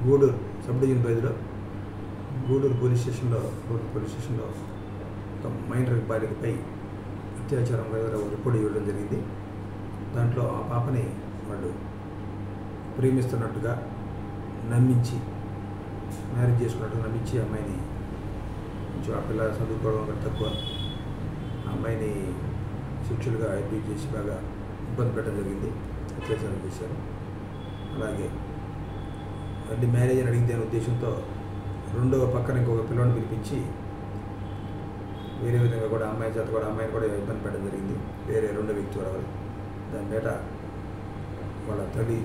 Gudur sub division పరిధిలో Gudur police స్టేషన్లో minor బాలికపై అత్యాచారం రిపోర్ట్ ఇవ్వడం జరిగింది. దాంట్లో ఆ పాపని వాళ్ళు ప్రేమిస్తున్నట్టుగా నమ్మించి మ్యారేజ్ చేసుకున్నట్టుగా నమ్మించి అమ్మాయిని కొంచెం ఆ పిల్ల చదువుకోవడం తక్కువ ఆ అమ్మాయిని సెక్షువల్గా అబ్యూజ్ చేసి బాగా ఇబ్బంది పెట్టడం జరిగింది, అత్యాచారం చేశారు. అలాగే మళ్ళీ మ్యారేజ్ అని అడిగితే అనే ఉద్దేశంతో రెండవ పక్కన ఇంకొక పిల్లవాడిని పిలిపించి వేరే విధంగా కూడా అమ్మాయిని కూడా ఇబ్బంది పెట్టడం జరిగింది. వేరే రెండో వ్యక్తి కూడా దాని మీద వాళ్ళ తల్లి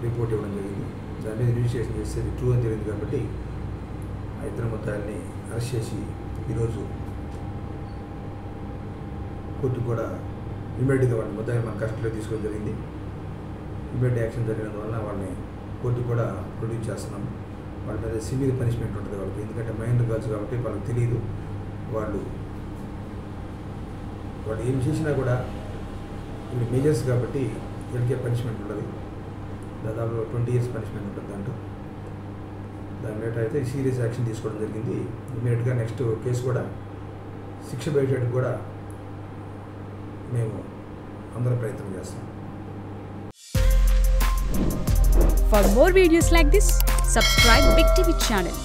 రిపోర్ట్ ఇవ్వడం జరిగింది. దాని మీద రిజిస్ట్రేషన్ చేసేది ట్రూ అని జరిగింది కాబట్టి ఆ ఇద్దరు ముద్దాయిల్ని అరెస్ట్ చేసి ఈరోజు కోర్టుకు కూడా ఇమీడియట్గా వాళ్ళ ముద్దాయిని మన కస్టడీలో తీసుకోవడం జరిగింది. ఇమీడియట్ యాక్షన్ జరిగినందువల్ల వాళ్ళని కోర్టుకు కూడా ప్రొడ్యూస్ చేస్తున్నాం. వాళ్ళ మీద సివియర్ పనిష్మెంట్ ఉంటుంది వాళ్ళకి, ఎందుకంటే మైనర్ గర్ల్స్ కాబట్టి వాళ్ళకి తెలియదు. వాళ్ళు ఏం చేసినా కూడా ఇవి మేజర్స్ కాబట్టి వీళ్ళకే పనిష్మెంట్ ఉంటుంది. దాదాపు 20 years పనిష్మెంట్ ఉంటుంది దాని మీద అయితే సీరియస్ యాక్షన్ తీసుకోవడం జరిగింది. ఇమీడియట్గా నెక్స్ట్ కేసు కూడా శిక్ష పడేటట్టు కూడా మేము అందరం ప్రయత్నం చేస్తాం. For more videos like this, subscribe Big TV channel.